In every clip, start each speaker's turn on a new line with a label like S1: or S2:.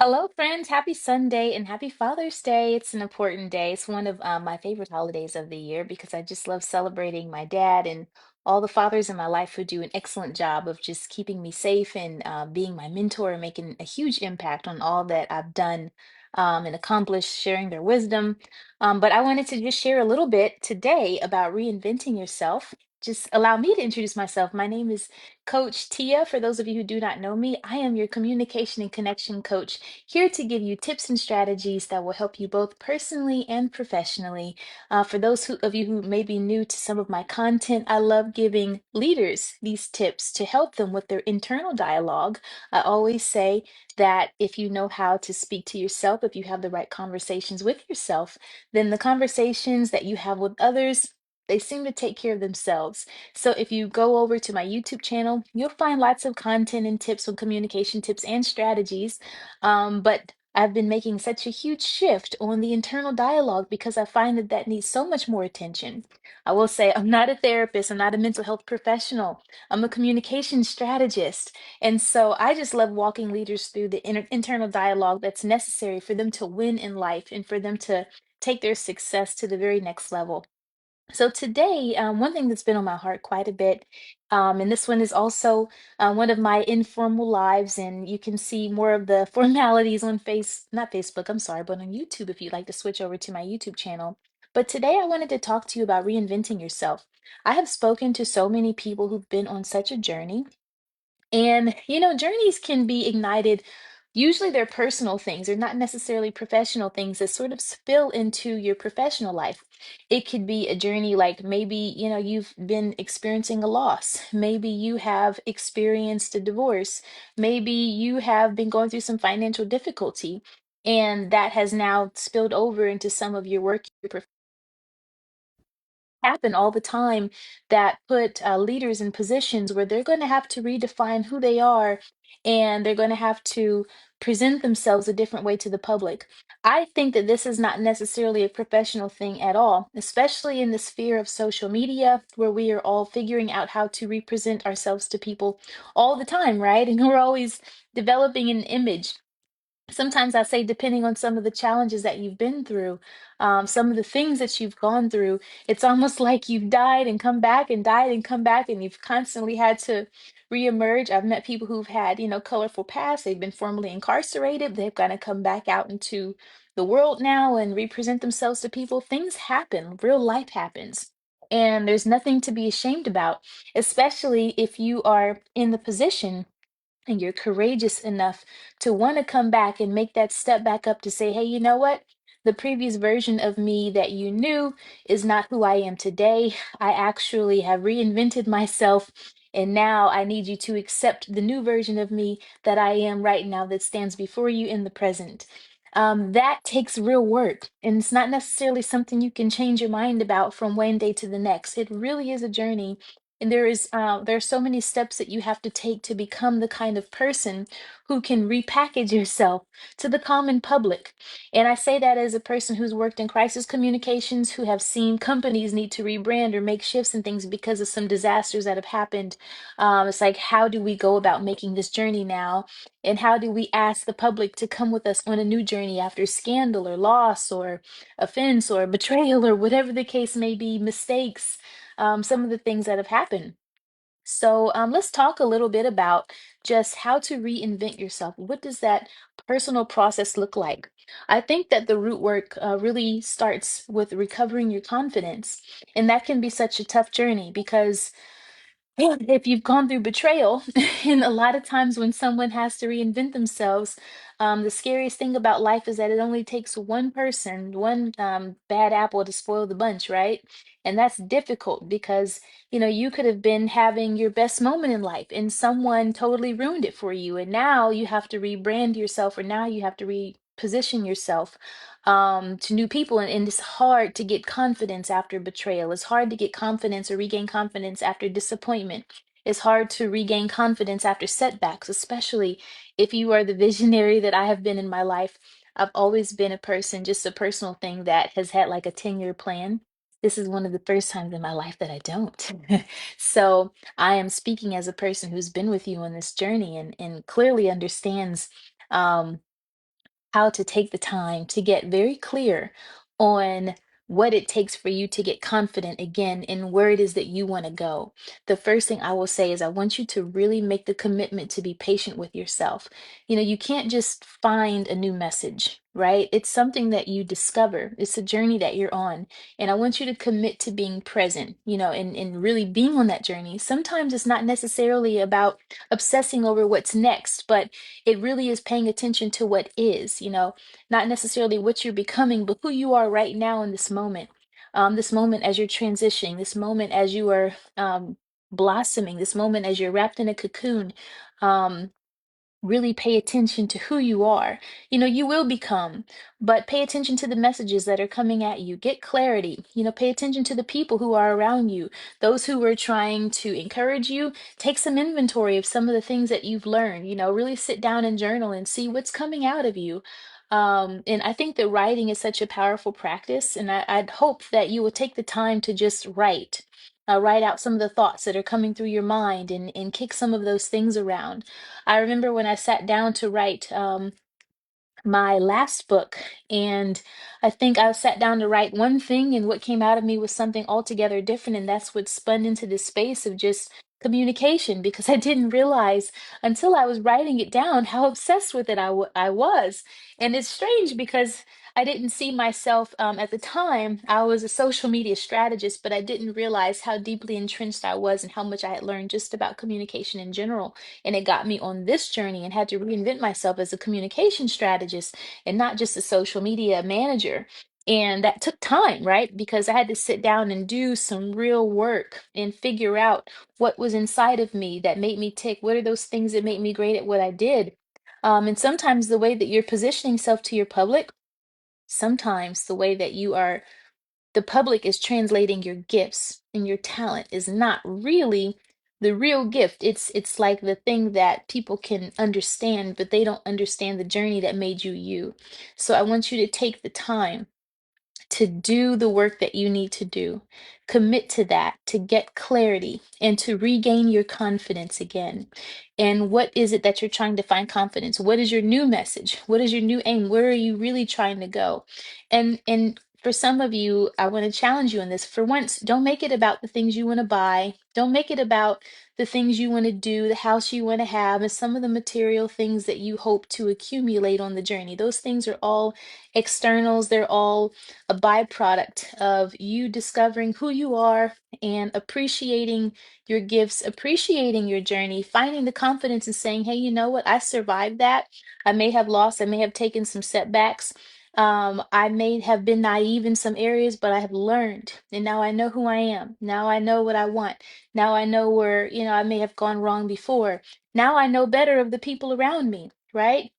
S1: Hello, friends. Happy Sunday and happy Father's Day. It's an important day. It's one of my favorite holidays of the year because I just love celebrating my dad and all the fathers in my life who do an excellent job of just keeping me safe and being my mentor and making a huge impact on all that I've done and accomplished, sharing their wisdom. But I wanted to just share a little bit today about reinventing yourself. Just allow me to introduce myself. My name is Coach Tia. For those of you who do not know me, I am your communication and connection coach here to give you tips and strategies that will help you both personally and professionally. For those of you who may be new to some of my content, I love giving leaders these tips to help them with their internal dialogue. I always say that if you know how to speak to yourself, if you have the right conversations with yourself, then the conversations that you have with others, they seem to take care of themselves. So if you go over to my YouTube channel, you'll find lots of content and tips on communication tips and strategies. But I've been making such a huge shift on the internal dialogue because I find that that needs so much more attention. I will say I'm not a therapist, I'm not a mental health professional. I'm a communication strategist. And so I just love walking leaders through the internal dialogue that's necessary for them to win in life and for them to take their success to the very next level. So today, one thing that's been on my heart quite a bit, and this one is also one of my informal lives, and you can see more of the formalities on not Facebook, I'm sorry, but on YouTube if you'd like to switch over to my YouTube channel. But today I wanted to talk to you about reinventing yourself. I have spoken to so many people who've been on such a journey, and, journeys can be ignited. Usually they're personal things, they're not necessarily professional things that sort of spill into your professional life. It could be a journey like maybe, you've been experiencing a loss. Maybe you have experienced a divorce. Maybe you have been going through some financial difficulty. And that has now spilled over into some of your work, happen all the time that put leaders in positions where they're going to have to redefine who they are and they're going to have to present themselves a different way to the public. I think that this is not necessarily a professional thing at all, especially in the sphere of social media where we are all figuring out how to represent ourselves to people all the time, right? And we're always developing an image. Sometimes I say, depending on some of the challenges that you've been through, some of the things that you've gone through, it's almost like you've died and come back and died and come back, and you've constantly had to reemerge. I've met people who've had, colorful past. They've been formerly incarcerated. They've got to come back out into the world now and represent themselves to people. Things happen, real life happens. And there's nothing to be ashamed about, especially if you are in the position and you're courageous enough to want to come back and make that step back up to say, hey, you know what? The previous version of me that you knew is not who I am today. I actually have reinvented myself. And now I need you to accept the new version of me that I am right now that stands before you in the present. That takes real work. And it's not necessarily something you can change your mind about from one day to the next. It really is a journey, and there are so many steps that you have to take to become the kind of person who can repackage yourself to the common public. And I say that as a person who's worked in crisis communications, who have seen companies need to rebrand or make shifts and things because of some disasters that have happened. It's like, how do we go about making this journey now? And how do we ask the public to come with us on a new journey after scandal or loss or offense or betrayal or whatever the case may be, mistakes, some of the things that have happened. So let's talk a little bit about just how to reinvent yourself. What does that personal process look like? I think that the root work really starts with recovering your confidence. And that can be such a tough journey because yeah, if you've gone through betrayal, and a lot of times when someone has to reinvent themselves, the scariest thing about life is that it only takes one person, one bad apple to spoil the bunch, right? And that's difficult because, you could have been having your best moment in life and someone totally ruined it for you. And now you have to rebrand yourself, or now you have to reposition yourself to new people. And it's hard to get confidence after betrayal. It's hard to get confidence or regain confidence after disappointment. It's hard to regain confidence after setbacks, especially if you are the visionary that I have been in my life. I've always been a person, just a personal thing that has had like a 10-year plan. This is one of the first times in my life that I don't. So I am speaking as a person who's been with you on this journey and clearly understands. Um, how to take the time to get very clear on what it takes for you to get confident again in where it is that you want to go. The first thing I will say is I want you to really make the commitment to be patient with yourself. You can't just find a new message, right? It's something that you discover. It's a journey that you're on. And I want you to commit to being present, and really being on that journey. Sometimes it's not necessarily about obsessing over what's next, but it really is paying attention to what is, not necessarily what you're becoming, but who you are right now in this moment. This moment as you're transitioning, this moment as you are blossoming, this moment as you're wrapped in a cocoon. Um, Really pay attention to who you are. You will become, but pay attention to the messages that are coming at you. Get clarity. Pay attention to the people who are around you, those who are trying to encourage you. Take some inventory of some of the things that you've learned. Really sit down and journal and see what's coming out of you. And I think that writing is such a powerful practice, and I'd hope that you will take the time to just write. Write out some of the thoughts that are coming through your mind and kick some of those things around. I remember when I sat down to write my last book, and I think I sat down to write one thing, and what came out of me was something altogether different. And that's what spun into this space of just communication, because I didn't realize until I was writing it down how obsessed with it I was. And it's strange because I didn't see myself at the time. I was a social media strategist, but I didn't realize how deeply entrenched I was and how much I had learned just about communication in general. And it got me on this journey and had to reinvent myself as a communication strategist and not just a social media manager. And that took time, right? Because I had to sit down and do some real work and figure out what was inside of me that made me tick. What are those things that made me great at what I did? And sometimes the way that you're positioning yourself to your public, sometimes the way that the public is translating your gifts, and your talent is not really the real gift. It's like the thing that people can understand, but they don't understand the journey that made you you. So I want you to take the time to do the work that you need to do. Commit to that, to get clarity and to regain your confidence again. And what is it that you're trying to find confidence? What is your new message? What is your new aim? Where are you really trying to go? And for some of you, I want to challenge you on this. For once, don't make it about the things you want to buy. Don't make it about the things you want to do, the house you want to have, and some of the material things that you hope to accumulate on the journey. Those things are all externals. They're all a byproduct of you discovering who you are and appreciating your gifts, appreciating your journey, finding the confidence in saying, hey, you know what? I survived that. I may have lost, I may have taken some setbacks. I may have been naive in some areas, but I have learned, and now I know who I am. Now I know what I want. Now I know where, I may have gone wrong before. Now I know better of the people around me, right?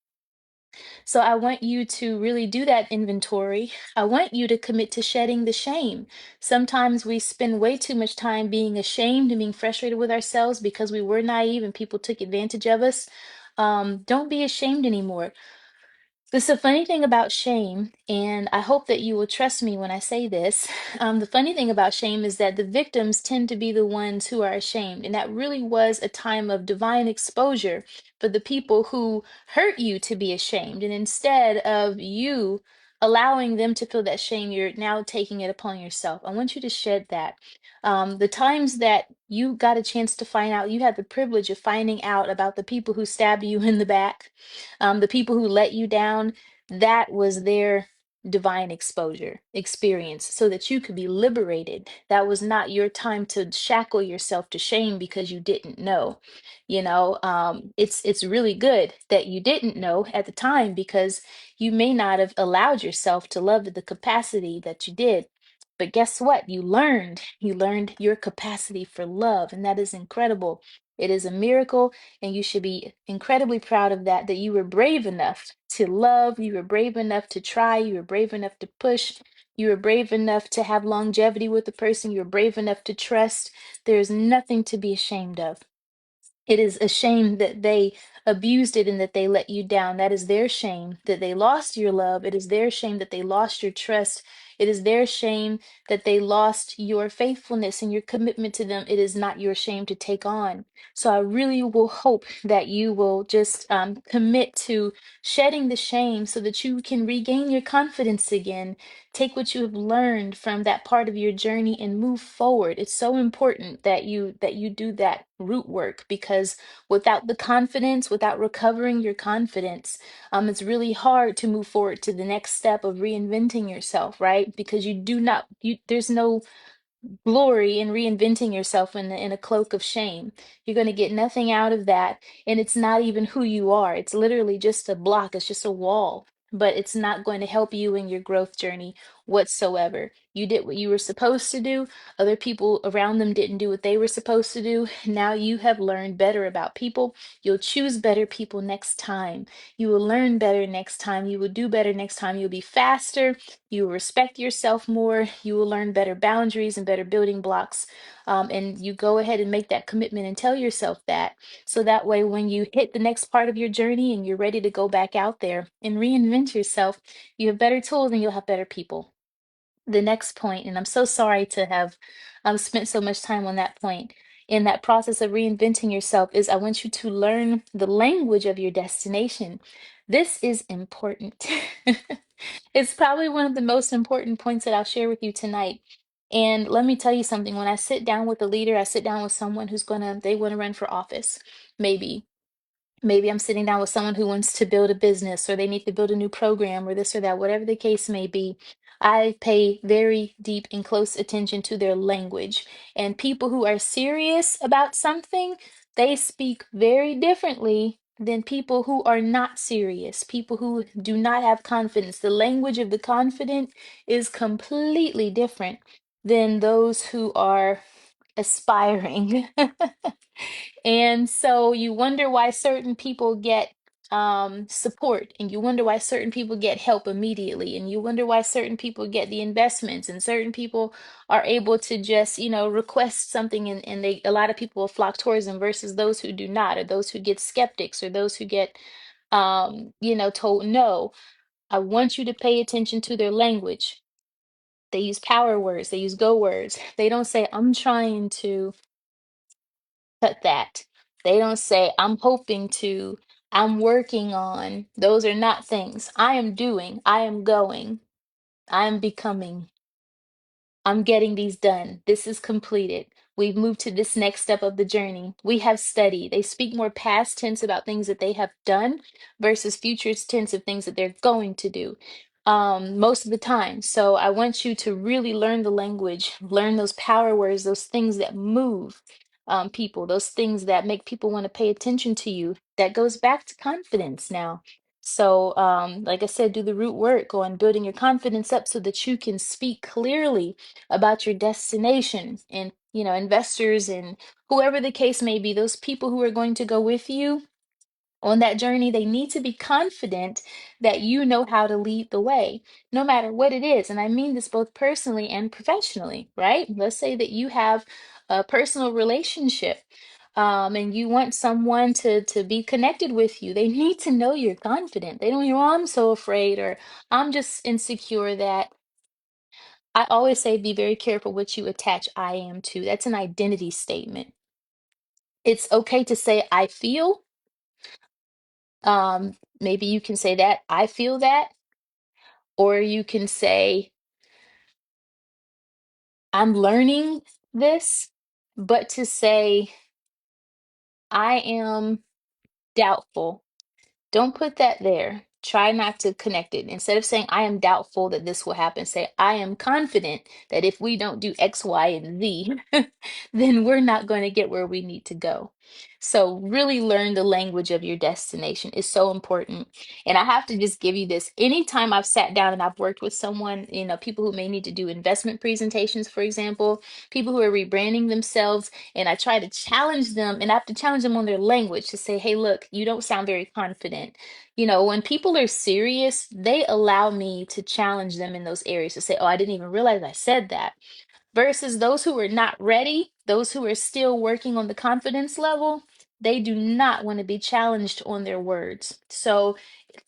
S1: So I want you to really do that inventory. I want you to commit to shedding the shame. Sometimes we spend way too much time being ashamed and being frustrated with ourselves because we were naive and people took advantage of us. Don't be ashamed anymore. This is the funny thing about shame, and I hope that you will trust me when I say this. The funny thing about shame is that the victims tend to be the ones who are ashamed, and that really was a time of divine exposure for the people who hurt you to be ashamed. And instead of you allowing them to feel that shame, you're now taking it upon yourself. I want you to shed that. The times that you got a chance to find out, you had the privilege of finding out about the people who stabbed you in the back, the people who let you down, that was their divine exposure experience so that you could be liberated. That was not your time to shackle yourself to shame because you didn't know. It's really good that you didn't know at the time, because you may not have allowed yourself to love to the capacity that you did. But guess what? You learned your capacity for love, and that is incredible. It is a miracle, and you should be incredibly proud of that, that you were brave enough to love, you were brave enough to try, you were brave enough to push, you were brave enough to have longevity with the person, you were brave enough to trust. There's nothing to be ashamed of. It is a shame that they abused it and that they let you down. That is their shame that they lost your love. It is their shame that they lost your trust. It is their shame that they lost your faithfulness and your commitment to them. It is not your shame to take on. So I really will hope that you will just commit to shedding the shame so that you can regain your confidence again. Take what you have learned from that part of your journey and move forward. It's so important that you do that root work, because without the confidence, without recovering your confidence, it's really hard to move forward to the next step of reinventing yourself, right? Because you do not, there's no glory in reinventing yourself in a cloak of shame. You're going to get nothing out of that. And it's not even who you are. It's literally just a block, it's just a wall. But it's not going to help you in your growth journey whatsoever. You did what you were supposed to do. Other people around them didn't do what they were supposed to do. Now you have learned better about people. You'll choose better people next time. You will learn better next time. You will do better next time. You'll be faster. You will respect yourself more. You will learn better boundaries and better building blocks. And you go ahead and make that commitment and tell yourself that. So that way, when you hit the next part of your journey and you're ready to go back out there and reinvent yourself, you have better tools and you'll have better people. The next point, and I'm so sorry to have spent so much time on that point. In that process of reinventing yourself, is I want you to learn the language of your destination. This is important. It's probably one of the most important points that I'll share with you tonight. And let me tell you something, when I sit down with a leader, I sit down with someone they want to run for office, maybe. Maybe I'm sitting down with someone who wants to build a business, or they need to build a new program, or this or that, whatever the case may be. I pay very deep and close attention to their language. And people who are serious about something, they speak very differently than people who are not serious, people who do not have confidence. The language of the confident is completely different than those who are aspiring. And so you wonder why certain people get support, and you wonder why certain people get help immediately, and you wonder why certain people get the investments, and certain people are able to just, request something, and a lot of people will flock towards them versus those who do not, or those who get skeptics, or those who get told no. I want you to pay attention to their language. They use power words, they use go words. They don't say, I'm trying to cut that. They don't say, I'm hoping to, I'm working on. Those are not things. I am doing, I am going, I am becoming. I'm getting these done. This is completed. We've moved to this next step of the journey. We have studied. They speak more past tense about things that they have done versus future tense of things that they're going to do, most of the time. So I want you to really learn the language, learn those power words, those things that move people, those things that make people want to pay attention to you. That goes back to confidence now. So, like I said, do the root work on building your confidence up so that you can speak clearly about your destination. And investors and whoever the case may be, those people who are going to go with you on that journey, they need to be confident that you know how to lead the way, no matter what it is. And I mean this both personally and professionally, right? Let's say that you have a personal relationship, and you want someone to be connected with you. They need to know you're confident. They don't hear, oh, I'm so afraid, or I'm just insecure that. I always say be very careful what you attach I am to. That's an identity statement. It's okay to say I feel. Maybe you can say that I feel that, or you can say I'm learning this, but to say I am doubtful. Don't put that there. Try not to connect it. Instead of saying, I am doubtful that this will happen, say, I am confident that if we don't do X, Y, and Z, then we're not going to get where we need to go. So, really learn the language of your destination is so important. And I have to just give you this. Anytime I've sat down and I've worked with someone, people who may need to do investment presentations, for example, people who are rebranding themselves, and I try to challenge them, and I have to challenge them on their language to say, hey, look, you don't sound very confident. When people are serious, they allow me to challenge them in those areas to say, oh, I didn't even realize I said that. Versus those who are not ready, those who are still working on the confidence level, They do not want to be challenged on their words. So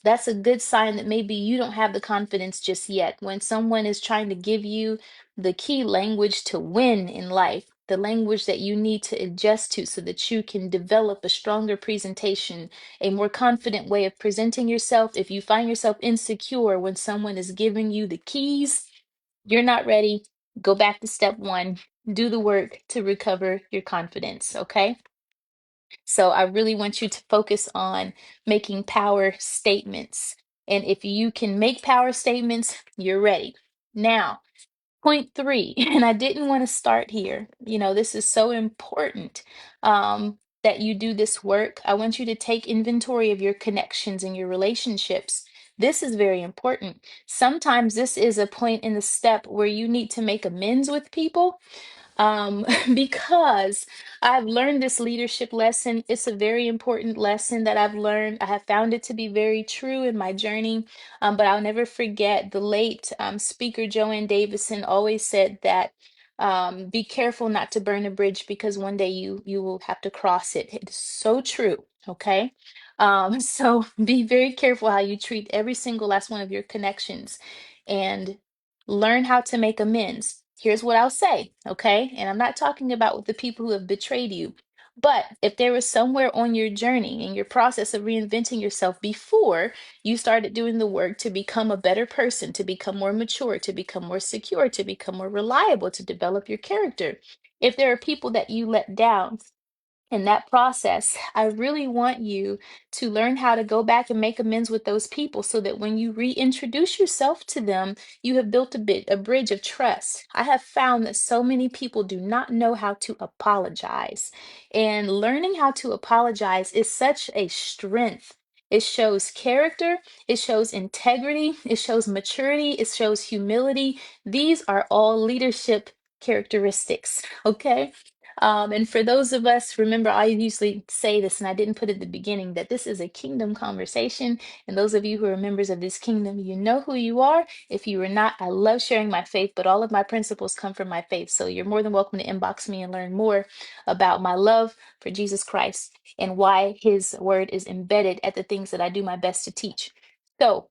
S1: that's a good sign that maybe you don't have the confidence just yet. When someone is trying to give you the key language to win in life, the language that you need to adjust to so that you can develop a stronger presentation, a more confident way of presenting yourself. If you find yourself insecure when someone is giving you the keys, you're not ready. Go back to step one. Do the work to recover your confidence, okay? So I really want you to focus on making power statements. And if you can make power statements, you're ready. Now, point three, and I didn't want to start here. This is so important that you do this work. I want you to take inventory of your connections and your relationships. This is very important. Sometimes this is a point in the step where you need to make amends with people, because I've learned this leadership lesson. It's a very important lesson that I've learned. I have found it to be very true in my journey. But I'll never forget the late speaker Joanne Davison always said that be careful not to burn a bridge because one day you will have to cross it. It's so true. Okay. So be very careful how you treat every single last one of your connections, and learn how to make amends. Here's what I'll say, okay? And I'm not talking about with the people who have betrayed you, but if there was somewhere on your journey in your process of reinventing yourself before you started doing the work to become a better person, to become more mature, to become more secure, to become more reliable, to develop your character, if there are people that you let down in that process, I really want you to learn how to go back and make amends with those people so that when you reintroduce yourself to them, you have built a bridge of trust. I have found that so many people do not know how to apologize. And learning how to apologize is such a strength. It shows character, it shows integrity, it shows maturity, it shows humility. These are all leadership characteristics, okay? And for those of us, remember, I usually say this, and I didn't put it at the beginning, that this is a kingdom conversation. And those of you who are members of this kingdom, you know who you are. If you are not, I love sharing my faith, but all of my principles come from my faith. So you're more than welcome to inbox me and learn more about my love for Jesus Christ and why his word is embedded at the things that I do my best to teach. So,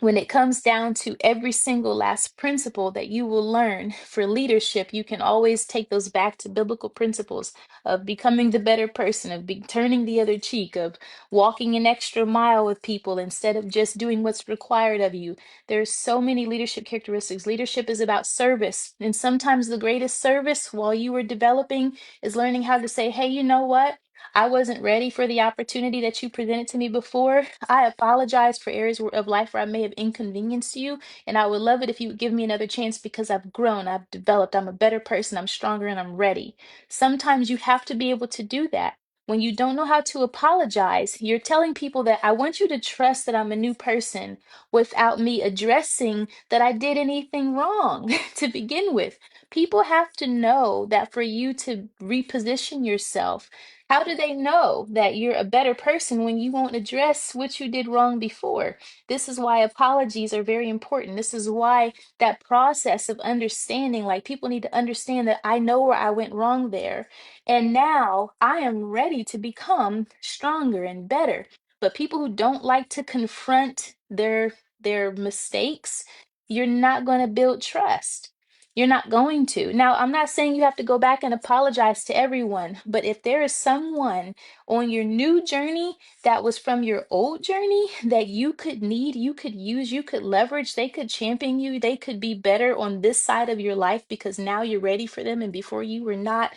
S1: when it comes down to every single last principle that you will learn for leadership, you can always take those back to biblical principles of becoming the better person, of turning the other cheek, of walking an extra mile with people instead of just doing what's required of you. There's so many leadership characteristics. Leadership is about service. And sometimes the greatest service while you were developing is learning how to say, hey, you know what? I wasn't ready for the opportunity that you presented to me before. I apologize for areas of life where I may have inconvenienced you. And I would love it if you would give me another chance because I've grown, I've developed, I'm a better person, I'm stronger, and I'm ready. Sometimes you have to be able to do that. When you don't know how to apologize, you're telling people that I want you to trust that I'm a new person without me addressing that I did anything wrong to begin with. People have to know that for you to reposition yourself, how do they know that you're a better person when you won't address what you did wrong before? This is why apologies are very important. This is why that process of understanding, like people need to understand that I know where I went wrong there. And now I am ready to become stronger and better. But people who don't like to confront their mistakes, you're not going to build trust. You're not going to. Now, I'm not saying you have to go back and apologize to everyone, but if there is someone on your new journey that was from your old journey that you could need, you could use, you could leverage, they could champion you, they could be better on this side of your life because now you're ready for them and before you were not,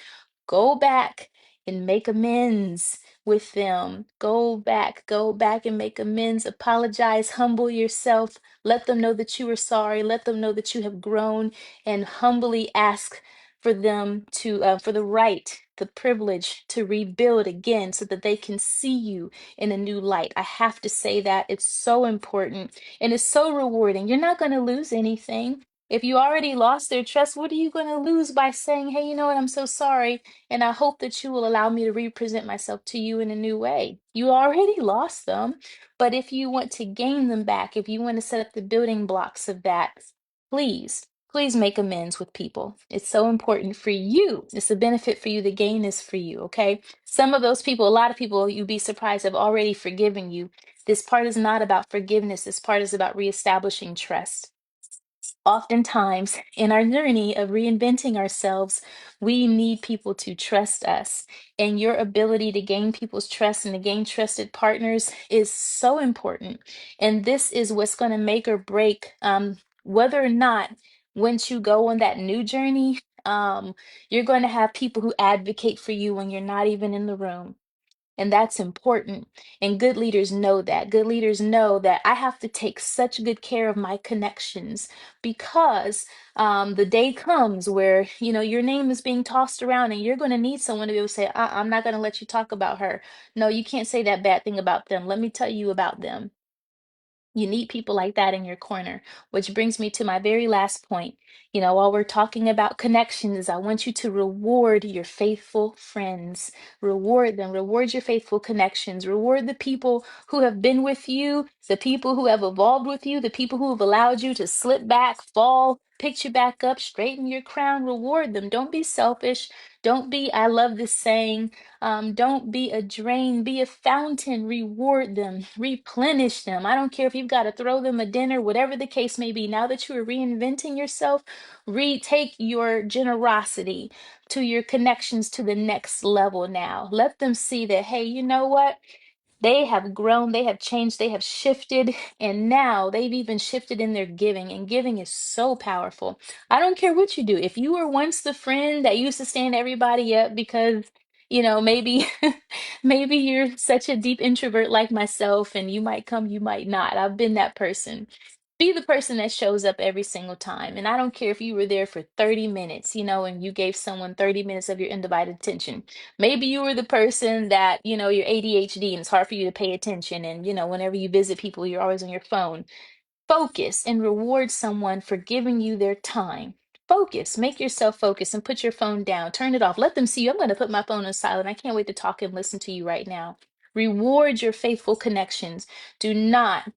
S1: go back and make amends with them. Go back and make amends, apologize, humble yourself, let them know that you are sorry, let them know that you have grown, and humbly ask for them to for the right, the privilege to rebuild again so that they can see you in a new light. I have to say that it's so important and it's so rewarding. You're not going to lose anything. If you already lost their trust, what are you going to lose by saying, hey, you know what, I'm so sorry, and I hope that you will allow me to represent myself to you in a new way? You already lost them, but if you want to gain them back, if you want to set up the building blocks of that, please, please make amends with people. It's so important for you. It's a benefit for you. The gain is for you. Okay. Some of those people, a lot of people, you'd be surprised, have already forgiven you. This part is not about forgiveness. This part is about reestablishing trust. Oftentimes, in our journey of reinventing ourselves, we need people to trust us. And your ability to gain people's trust and to gain trusted partners is so important. And this is what's going to make or break whether or not, once you go on that new journey, you're going to have people who advocate for you when you're not even in the room. And that's important. And good leaders know that. Good leaders know that I have to take such good care of my connections because the day comes where, your name is being tossed around and you're going to need someone to be able to say, I'm not going to let you talk about her. No, you can't say that bad thing about them. Let me tell you about them. You need people like that in your corner, which brings me to my very last point. While we're talking about connections, I want you to reward your faithful friends. Reward them, reward your faithful connections, reward the people who have been with you, the people who have evolved with you, the people who have allowed you to slip back, fall, pick you back up, straighten your crown. Reward them. Don't be selfish. Don't be, I love this saying, don't be a drain, be a fountain. Reward them, replenish them. I don't care if you've got to throw them a dinner, whatever the case may be. Now that you are reinventing yourself, retake your generosity to your connections to the next level now. Let them see that, hey, you know what? They have grown, they have changed, they have shifted, and now they've even shifted in their giving. And giving is so powerful. I don't care what you do. If you were once the friend that used to stand everybody up because, maybe maybe you're such a deep introvert like myself and you might come, you might not. I've been that person. Be the person that shows up every single time. And I don't care if you were there for 30 minutes, and you gave someone 30 minutes of your undivided attention. Maybe you were the person that, you're ADHD and it's hard for you to pay attention. And, whenever you visit people, you're always on your phone. Focus and reward someone for giving you their time. Focus, make yourself focus and put your phone down. Turn it off. Let them see you. I'm going to put my phone on silent. I can't wait to talk and listen to you right now. Reward your faithful connections. Do not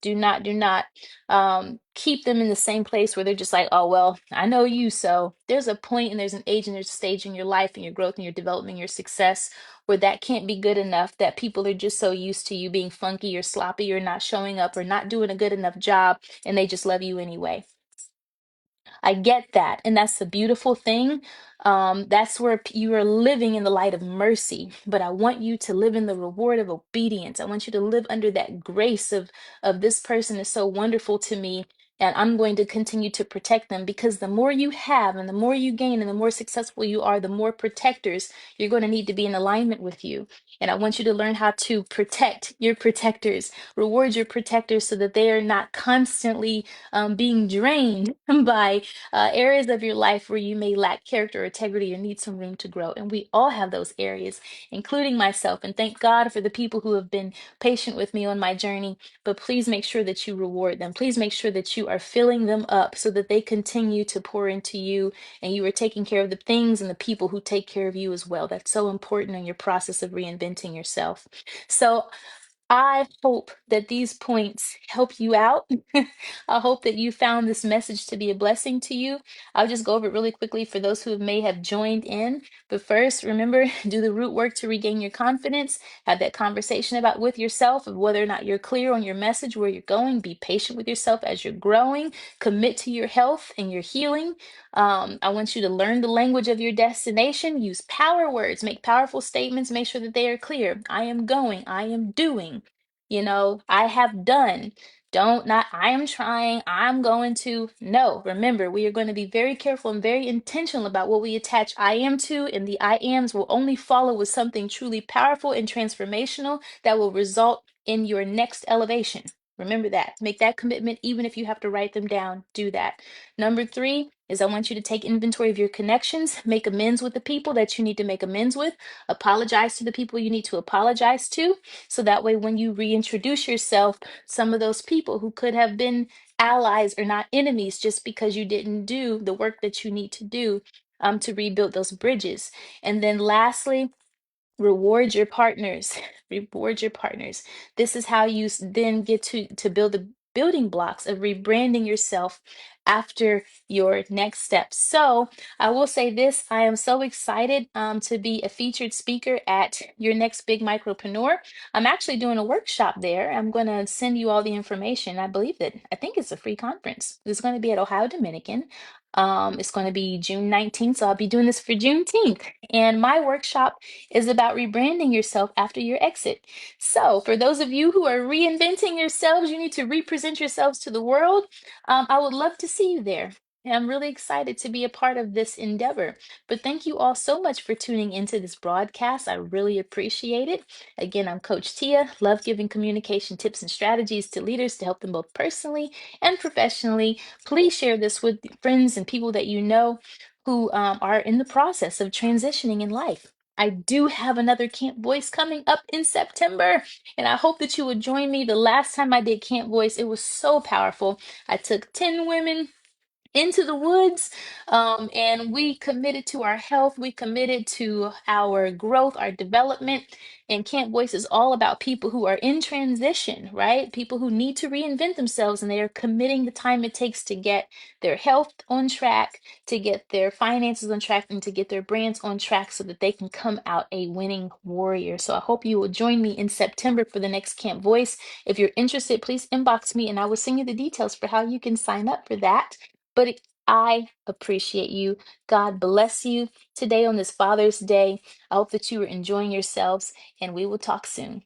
S1: keep them in the same place where they're just like, oh, well, I know you. So there's a point and there's an age and there's a stage in your life and your growth and your development, your success where that can't be good enough, that people are just so used to you being funky or sloppy or not showing up or not doing a good enough job and they just love you anyway. I get that. And that's the beautiful thing. That's where you are living in the light of mercy. But I want you to live in the reward of obedience. I want you to live under that grace of this person is so wonderful to me. And I'm going to continue to protect them because the more you have and the more you gain and the more successful you are, the more protectors you're going to need to be in alignment with you. And I want you to learn how to protect your protectors, reward your protectors so that they are not constantly being drained by areas of your life where you may lack character or integrity or need some room to grow. And we all have those areas, including myself. And thank God for the people who have been patient with me on my journey. But please make sure that you reward them. Please make sure that you are filling them up so that they continue to pour into you and you are taking care of the things and the people who take care of you as well. That's so important in your process of reinventing yourself. So, I hope that these points help you out. I hope that you found this message to be a blessing to you. I'll just go over it really quickly for those who may have joined in. But first, remember, do the root work to regain your confidence. Have that conversation about with yourself of whether or not you're clear on your message, where you're going. Be patient with yourself as you're growing. Commit to your health and your healing. I want you to learn the language of your destination. Use power words. Make powerful statements. Make sure that they are clear. I am going. I am doing. I have done. Don't not, I am trying, I'm going to. No, remember, we are going to be very careful and very intentional about what we attach I am to, and the I ams will only follow with something truly powerful and transformational that will result in your next elevation. Remember that. Make that commitment, even if you have to write them down. Do that. Number three is I want you to take inventory of your connections, make amends with the people that you need to make amends with, apologize to the people you need to apologize to, so that way, when you reintroduce yourself, some of those people who could have been allies are not enemies just because you didn't do the work that you need to do to rebuild those bridges. And then lastly, reward your partners. Reward your partners. This is how you then get to build the building blocks of rebranding yourself after your next steps. So I will say this, I am so excited to be a featured speaker at your next big micropreneur. I'm actually doing a workshop there. I'm going to send you all the information. I think it's a free conference. It's going to be at Ohio Dominican. It's going to be June 19th, so I'll be doing this for Juneteenth. And my workshop is about rebranding yourself after your exit. So, for those of you who are reinventing yourselves, you need to represent yourselves to the world. I would love to see you there. And I'm really excited to be a part of this endeavor. But thank you all so much for tuning into this broadcast. I really appreciate it. Again, I'm Coach Tia. Love giving communication tips and strategies to leaders to help them both personally and professionally. Please share this with friends and people that you know who are in the process of transitioning in life. I do have another Camp Voice coming up in September, and I hope that you will join me. The last time I did Camp Voice, it was so powerful. I took 10 women into the woods, and we committed to our health, we committed to our growth, our development. And Camp Voice is all about people who are in transition, right? People who need to reinvent themselves, and they are committing the time it takes to get their health on track, to get their finances on track, and to get their brands on track so that they can come out a winning warrior. So I hope you will join me in September for the next Camp Voice. If you're interested, please inbox me and I will send you the details for how you can sign up for that. But I appreciate you. God bless you today on this Father's Day. I hope that you are enjoying yourselves, and we will talk soon.